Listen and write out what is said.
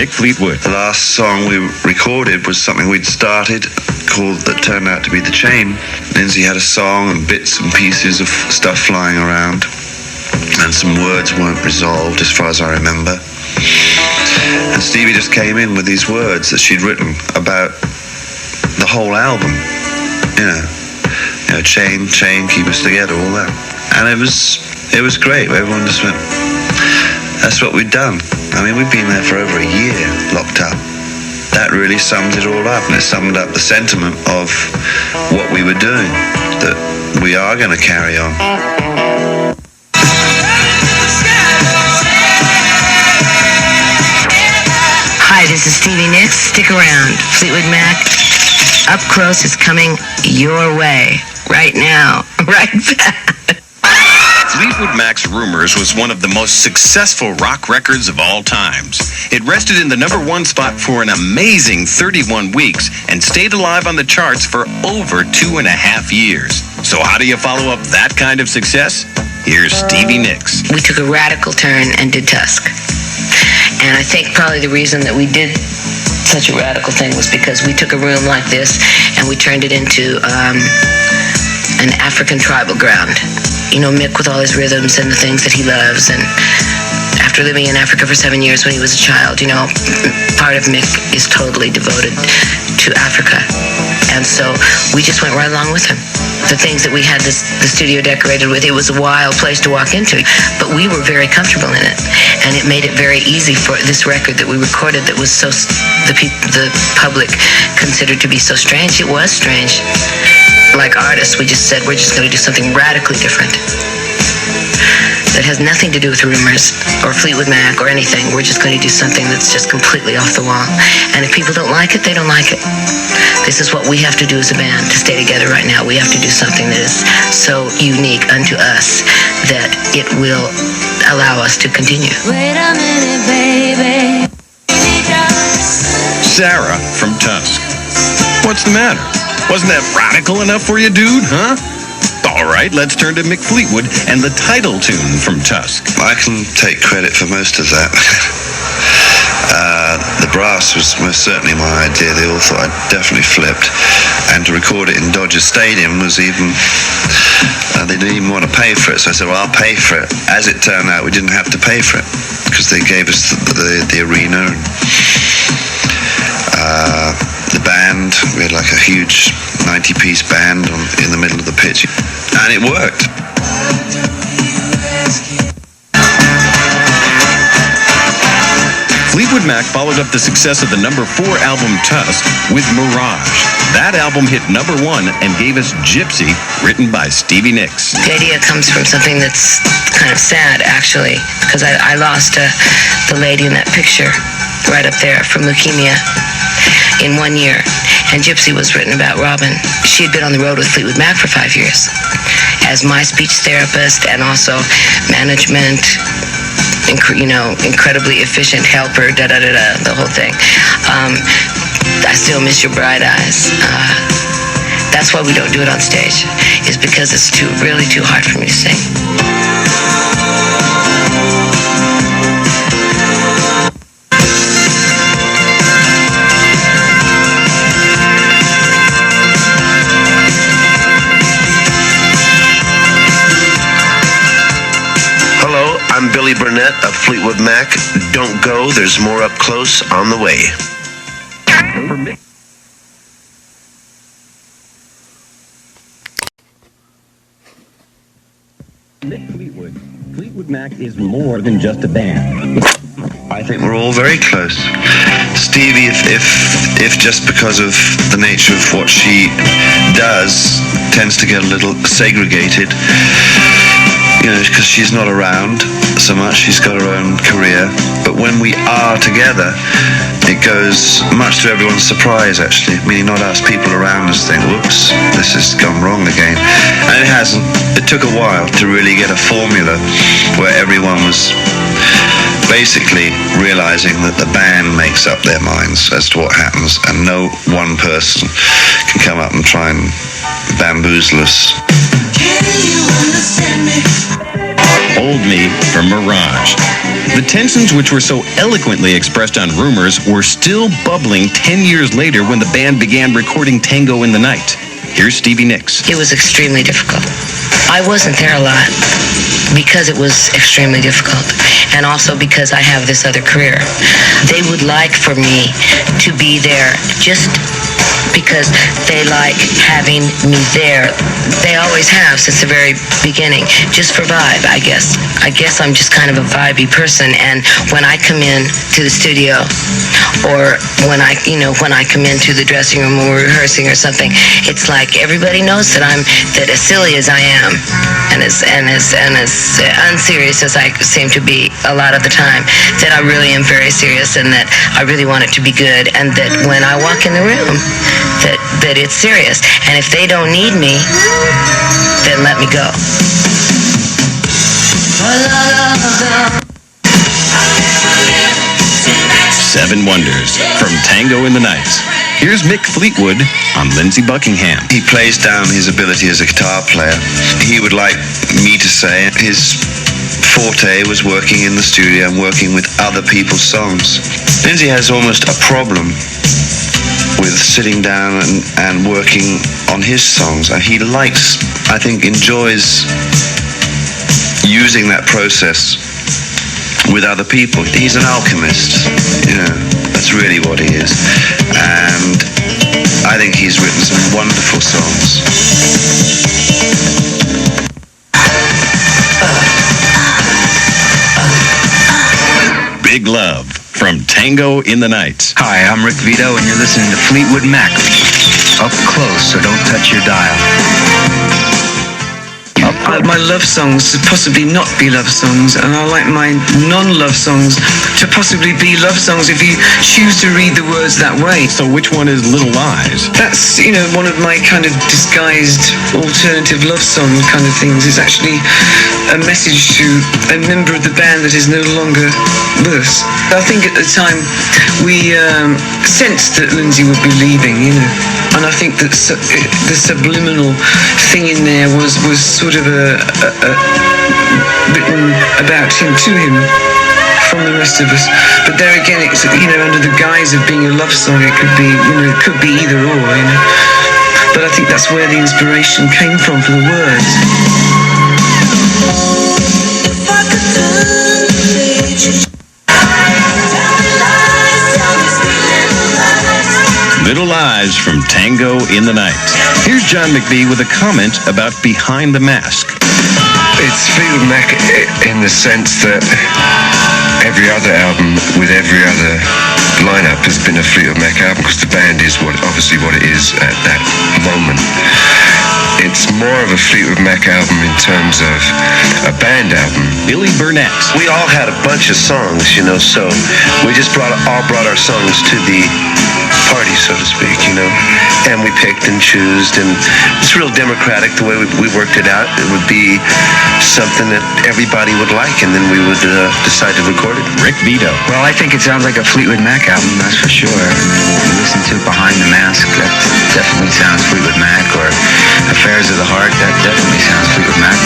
Mick Fleetwood. The last song we recorded was something we'd started that turned out to be The Chain. Lindsay had a song and bits and pieces of stuff flying around, and some words weren't resolved as far as I remember. And Stevie just came in with these words that she'd written about the whole album. You know, chain, keep us together, all that. And it was great. Everyone just went, that's what we'd done. I mean, we'd been there for over a year, locked up. That really sums it all up, and it summed up the sentiment of what we were doing, that we are going to carry on. Hi, this is Stevie Nicks. Stick around. Fleetwood Mac Up Close is coming your way right now, right back. Fleetwood Mac's Rumors was one of the most successful rock records of all times. It rested in the #1 spot for an amazing 31 weeks and stayed alive on the charts for over 2.5 years. So how do you follow up that kind of success? Here's Stevie Nicks. We took a radical turn and did Tusk. And I think probably the reason that we did such a radical thing was because we took a room like this and we turned it into an African tribal ground. You know, Mick with all his rhythms and the things that he loves, and after living in Africa for 7 years when he was a child, you know, part of Mick is totally devoted to Africa. And so we just went right along with him. The things that we had the studio decorated with, it was a wild place to walk into, but we were very comfortable in it. And it made it very easy for this record that we recorded that was so, the public considered to be so strange. It was strange. Like artists, we just said, we're just going to do something radically different that has nothing to do with Rumors or Fleetwood Mac or anything. We're just going to do something that's just completely off the wall. And if people don't like it, they don't like it. This is what we have to do as a band to stay together right now. We have to do something that is so unique unto us that it will allow us to continue. Wait a minute, baby. Sarah from Tusk. What's the matter? Wasn't that radical enough for you, dude, huh? All right, let's turn to Mick Fleetwood and the title tune from Tusk. I can take credit for most of that. The brass was most certainly my idea. They all thought I definitely flipped. And to record it in Dodger Stadium was even... they didn't even want to pay for it. So I said, well, I'll pay for it. As it turned out, we didn't have to pay for it because they gave us the arena. The band, we had like a huge 90-piece band in the middle of the pitch, and it worked. Fleetwood Mac followed up the success of the #4 album Tusk with Mirage. That album hit #1 and gave us Gypsy, written by Stevie Nicks. The idea comes from something that's kind of sad, actually, because I lost the lady in that picture right up there from leukemia in 1 year. And Gypsy was written about Robin. She had been on the road with Fleetwood Mac for 5 years as my speech therapist and also management, you know, incredibly efficient helper, the whole thing. I still miss your bright eyes. That's why we don't do it on stage, is because it's really too hard for me to sing. I'm Billy Burnett of Fleetwood Mac. Don't go, there's more up close on the way. Mick Fleetwood. Fleetwood Mac is more than just a band. I think we're all very close. Stevie, if just because of the nature of what she does, tends to get a little segregated, you know, because she's not around so much, she's got her own career. But when we are together, it goes much to everyone's surprise, actually. Meaning not us, people around us think, whoops, this has gone wrong again. And it hasn't. It took a while to really get a formula where everyone was basically realizing that the band makes up their minds as to what happens, and no one person can come up and try and bamboozle us. Can you understand me? Hold Me from Mirage. The tensions which were so eloquently expressed on Rumors were still bubbling 10 years later when the band began recording Tango in the Night. Here's Stevie Nicks. It was extremely difficult. I wasn't there a lot because it was extremely difficult, and also because I have this other career. They would like for me to be there just because they like having me there. They always have since the very beginning, just for vibe, I guess. I guess I'm just kind of a vibey person, and when I come in to the studio, or when I come into the dressing room when we're rehearsing or something, it's like everybody knows that as silly as I am, and as unserious as I seem to be a lot of the time, that I really am very serious, and that I really want it to be good, and that when I walk in the room, that it's serious. And if they don't need me, then let me go. Seven Wonders from Tango in the Night. Here's Mick Fleetwood on Lindsey Buckingham. He plays down his ability as a guitar player. He would like me to say his forte was working in the studio and working with other people's songs. Lindsey has almost a problem with sitting down and working on his songs. He likes, I think, enjoys using that process with other people. He's an alchemist, that's really what he is. And I think he's written some wonderful songs. Big Love from Tango in the Night. Hi, I'm Rick Vito, and you're listening to Fleetwood Mac Up Close, so don't touch your dial. My love songs to possibly not be love songs, and I like my non-love songs to possibly be love songs if you choose to read the words that way. So which one is Little Lies? That's, one of my kind of disguised alternative love song kind of things. It's actually a message to a member of the band that is no longer with us. I think at the time we sensed that Lindsey would be leaving, and I think that the subliminal thing in there was sort of written about him to him from the rest of us. But there again, it's under the guise of being a love song, it could be it could be either or, But I think that's where the inspiration came from for the words. Little Lies from Tango in the Night. Here's John McVie with a comment about Behind the Mask. It's Fleetwood Mac in the sense that every other album with every other lineup has been a Fleetwood Mac album, because the band is obviously what it is at that moment. It's more of a Fleetwood Mac album in terms of a band album. Billy Burnett. We all had a bunch of songs, so we just all brought our songs to the party, so to speak, and we picked and chose, and it's real democratic the way we worked it out. It would be something that everybody would like, and then we would decide to record it. Rick Vito. Well, I think it sounds like a Fleetwood Mac album, that's for sure. You listen to Behind the Mask, that definitely sounds Fleetwood Mac, or Affairs of the Heart, that definitely sounds Fleetwood Mac.